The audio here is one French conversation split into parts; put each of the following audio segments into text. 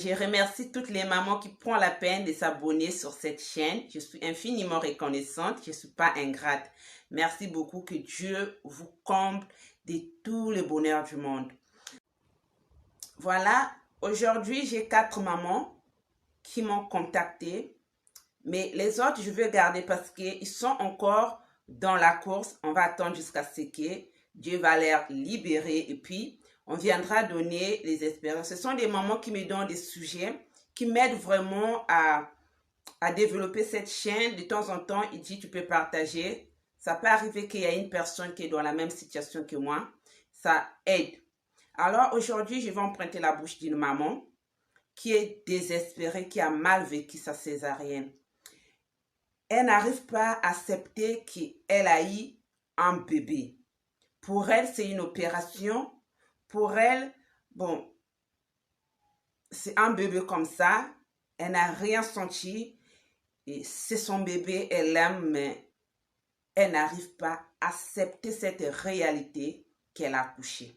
Je remercie toutes les mamans qui prennent la peine de s'abonner sur cette chaîne. Je suis infiniment reconnaissante. Je ne suis pas ingrate. Merci beaucoup. Que Dieu vous comble de tout le bonheur du monde. Voilà. Aujourd'hui, j'ai 4 mamans qui m'ont contacté. Mais les autres, je vais garder parce qu'ils sont encore dans la course. On va attendre jusqu'à ce que Dieu va les libérer. Et puis, on viendra donner les espérances. Ce sont des mamans qui me donnent des sujets qui m'aident vraiment à développer cette chaîne. De temps en temps, il dit, tu peux partager. Ça peut arriver qu'il y a une personne qui est dans la même situation que moi. Ça aide. Alors, aujourd'hui, je vais emprunter la bouche d'une maman qui est désespérée, qui a mal vécu sa césarienne. Elle n'arrive pas à accepter qu'elle a eu un bébé. Pour elle, c'est une opération. Pour elle, bon, c'est un bébé comme ça. Elle n'a rien senti. Et c'est son bébé, elle l'aime, mais elle n'arrive pas à accepter cette réalité qu'elle a accouché.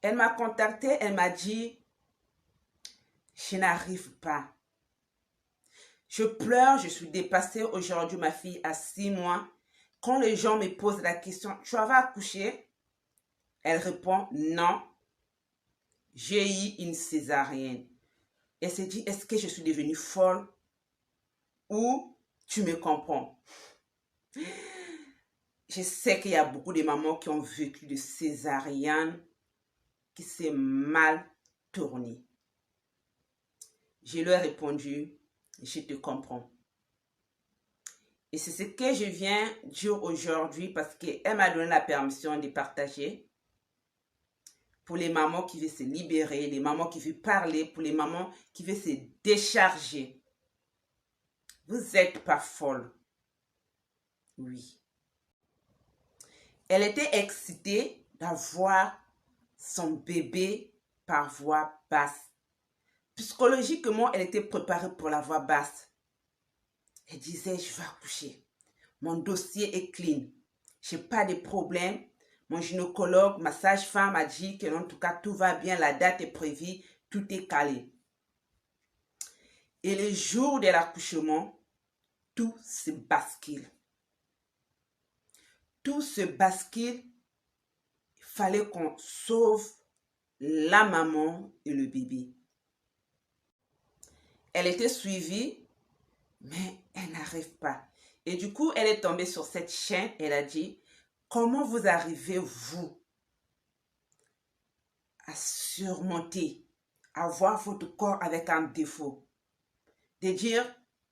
Elle m'a contactée, elle m'a dit, je n'arrive pas. Je pleure, je suis dépassée. Aujourd'hui, ma fille a 6 mois. Quand les gens me posent la question, tu avais accouché? Elle répond, non, j'ai eu une césarienne. Elle se dit, est-ce que je suis devenue folle? Ou tu me comprends? Je sais qu'il y a beaucoup de mamans qui ont vécu de césarienne qui s'est mal tournée. Je leur ai répondu, je te comprends. Et c'est ce que je viens dire aujourd'hui parce qu'elle m'a donné la permission de partager. Pour les mamans qui veulent se libérer, les mamans qui veulent parler, pour les mamans qui veulent se décharger. Vous n'êtes pas folle. Oui. Elle était excitée d'avoir son bébé par voix basse. Psychologiquement, elle était préparée pour la voix basse. Elle disait, je vais accoucher. Mon dossier est clean. Je n'ai pas de problème. Mon gynécologue, ma sage-femme a dit que en tout cas, tout va bien. La date est prévue. Tout est calé. Et le jour de l'accouchement, tout se bascule. Tout se bascule. Il fallait qu'on sauve la maman et le bébé. Elle était suivie, mais elle n'arrive pas. Et du coup, elle est tombée sur cette chaîne. Elle a dit, comment vous arrivez, vous, à surmonter, à voir votre corps avec un défaut? De dire,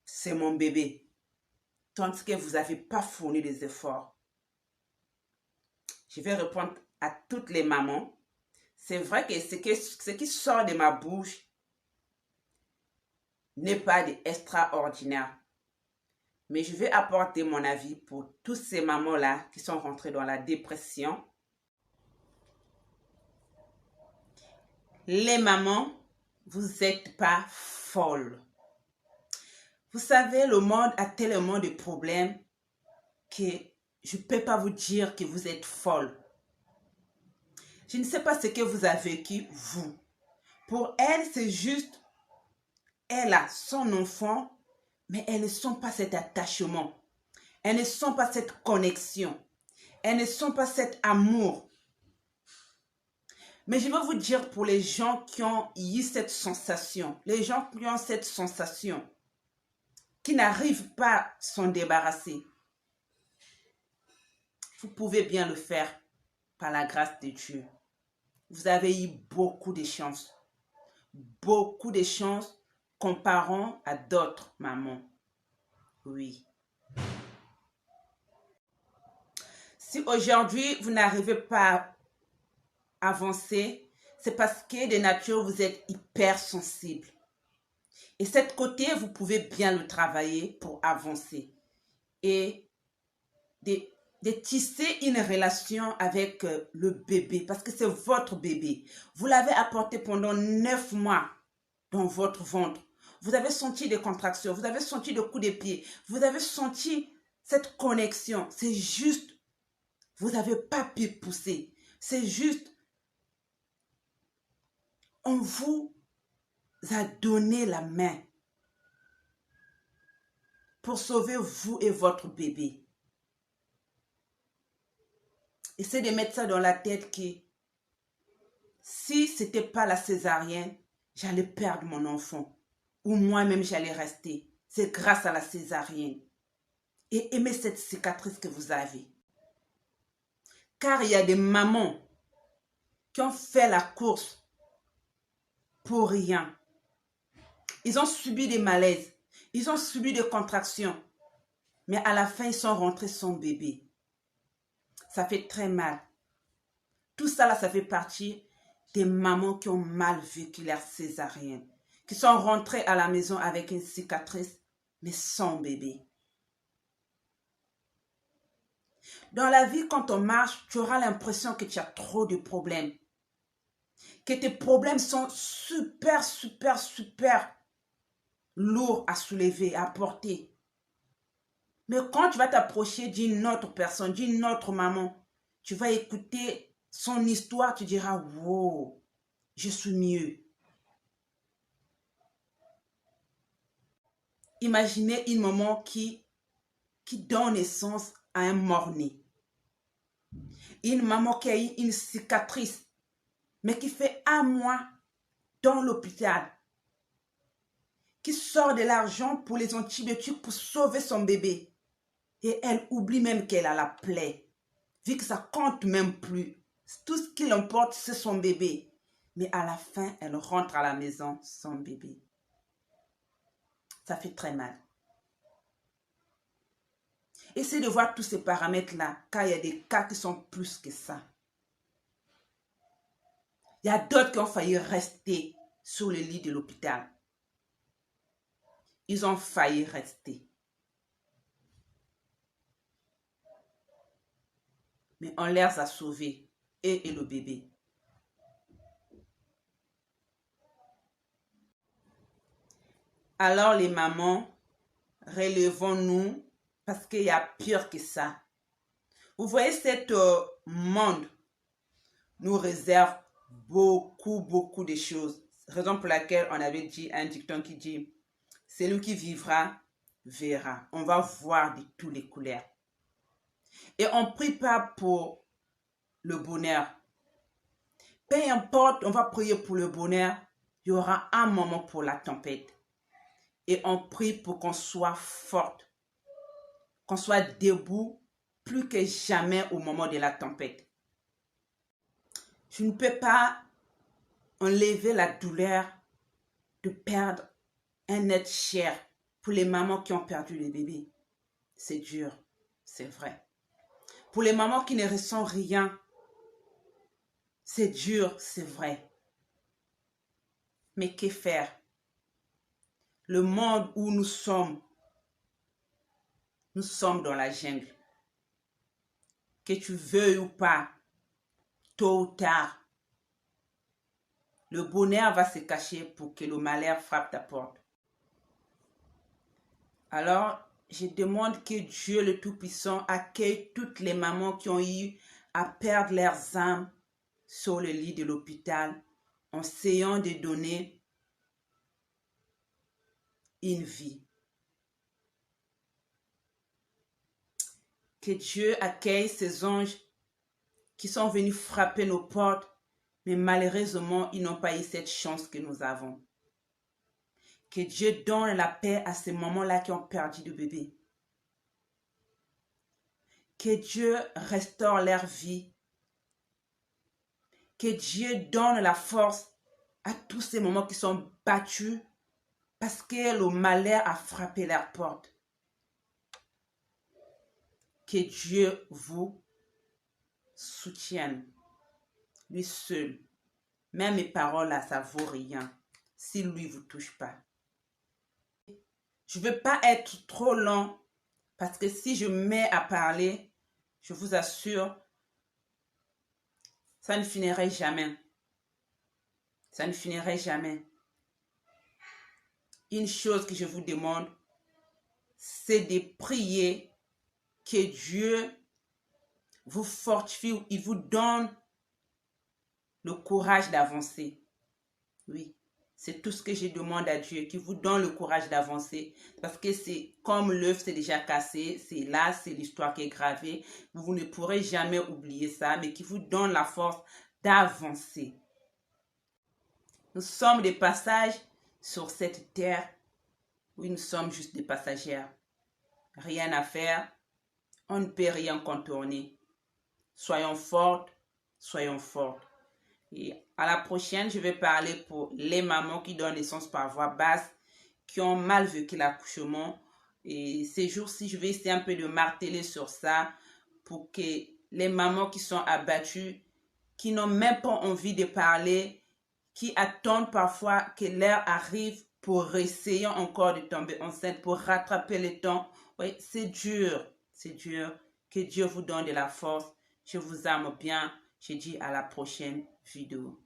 c'est mon bébé, tandis que vous n'avez pas fourni des efforts. Je vais répondre à toutes les mamans. C'est vrai que ce qui sort de ma bouche n'est pas d'extraordinaire. Mais je vais apporter mon avis pour toutes ces mamans-là qui sont rentrées dans la dépression. Les mamans, vous n'êtes pas folles. Vous savez, le monde a tellement de problèmes que je ne peux pas vous dire que vous êtes folle. Je ne sais pas ce que vous avez vécu, vous. Pour elle, c'est juste, elle a son enfant, mais elles ne sent pas cet attachement. Elles ne sent pas cette connexion. Elles ne sent pas cet amour. Mais je vais vous dire pour les gens qui ont eu cette sensation, les gens qui ont cette sensation, qui n'arrivent pas à s'en débarrasser, vous pouvez bien le faire par la grâce de Dieu. Vous avez eu beaucoup de chance. Beaucoup de chance comparant à d'autres mamans. Oui. Si aujourd'hui, vous n'arrivez pas à avancer, c'est parce que de nature, vous êtes hypersensible. Et cette côté, vous pouvez bien le travailler pour avancer. Et de tisser une relation avec le bébé, parce que c'est votre bébé. Vous l'avez apporté pendant 9 mois dans votre ventre. Vous avez senti des contractions, vous avez senti des coups de pied, vous avez senti cette connexion. C'est juste, vous n'avez pas pu pousser. C'est juste, on vous a donné la main pour sauver vous et votre bébé. Essayez de mettre ça dans la tête que si ce n'était pas la césarienne, j'allais perdre mon enfant. Ou moi-même, j'allais rester. C'est grâce à la césarienne. Et aimez cette cicatrice que vous avez. Car il y a des mamans qui ont fait la course pour rien. Ils ont subi des malaises. Ils ont subi des contractions. Mais à la fin, ils sont rentrés sans bébé. Ça fait très mal. Tout ça, là, ça fait partie des mamans qui ont mal vécu leur césarienne. Qui sont rentrées à la maison avec une cicatrice, mais sans bébé. Dans la vie, quand on marche, tu auras l'impression que tu as trop de problèmes. Que tes problèmes sont super lourds à soulever, à porter. Mais quand tu vas t'approcher d'une autre personne, d'une autre maman, tu vas écouter son histoire, tu diras, wow, je suis mieux. Imaginez une maman qui donne naissance à un mort-né. Une maman qui a eu une cicatrice, mais qui fait 1 mois dans l'hôpital, qui sort de l'argent pour les antibiotiques pour sauver son bébé. Et elle oublie même qu'elle a la plaie, vu que ça compte même plus. Tout ce qui l'emporte, c'est son bébé. Mais à la fin, elle rentre à la maison sans bébé. Ça fait très mal. Essayez de voir tous ces paramètres-là, car il y a des cas qui sont plus que ça. Il y a d'autres qui ont failli rester sur le lit de l'hôpital. Ils ont failli rester. Mais on les a sauvés, eux et le bébé. Alors les mamans, relevons-nous parce qu'il y a pire que ça. Vous voyez, cet monde nous réserve beaucoup de choses. Raison pour laquelle on avait dit un dicton qui dit « Celui qui vivra, verra ». On va voir de toutes les couleurs. Et on ne prie pas pour le bonheur. Peu importe, on va prier pour le bonheur. Il y aura un moment pour la tempête. Et on prie pour qu'on soit forte, qu'on soit debout plus que jamais au moment de la tempête. Je ne peux pas enlever la douleur de perdre un être cher pour les mamans qui ont perdu les bébés. C'est dur, c'est vrai. Pour les mamans qui ne ressentent rien, c'est dur, c'est vrai. Mais que faire? Le monde où nous sommes dans la jungle. Que tu veuilles ou pas, tôt ou tard, le bonheur va se cacher pour que le malheur frappe ta porte. Alors, je demande que Dieu le Tout-Puissant accueille toutes les mamans qui ont eu à perdre leurs âmes sur le lit de l'hôpital en essayant de donner une vie. Que Dieu accueille ces anges qui sont venus frapper nos portes, mais malheureusement, ils n'ont pas eu cette chance que nous avons. Que Dieu donne la paix à ces mamans-là qui ont perdu de bébé. Que Dieu restaure leur vie. Que Dieu donne la force à tous ces mamans qui sont battus parce que le malheur a frappé leur porte. Que Dieu vous soutienne. Lui seul. Même mes paroles là, ça vaut rien si lui vous touche pas. Je ne veux pas être trop long parce que si je mets à parler, je vous assure, ça ne finirait jamais. Ça ne finirait jamais. Une chose que je vous demande, c'est de prier que Dieu vous fortifie, il vous donne le courage d'avancer. Oui, c'est tout ce que je demande à Dieu, qu'il vous donne le courage d'avancer. Parce que c'est comme l'œuf, c'est déjà cassé, c'est là, c'est l'histoire qui est gravée. Vous ne pourrez jamais oublier ça, mais qu'il vous donne la force d'avancer. Nous sommes des passages sur cette terre. Oui, nous sommes juste des passagères. Rien à faire. On ne peut rien contourner. Soyons fortes, soyons fortes. Et à la prochaine, je vais parler pour les mamans qui donnent naissance par voie basse, qui ont mal vécu l'accouchement. Et ces jours-ci, je vais essayer un peu de marteler sur ça pour que les mamans qui sont abattues, qui n'ont même pas envie de parler, qui attendent parfois que l'heure arrive pour essayer encore de tomber enceinte, pour rattraper le temps. Oui, c'est dur, c'est dur. Que Dieu vous donne de la force. Je vous aime bien. Je dis à la prochaine vidéo.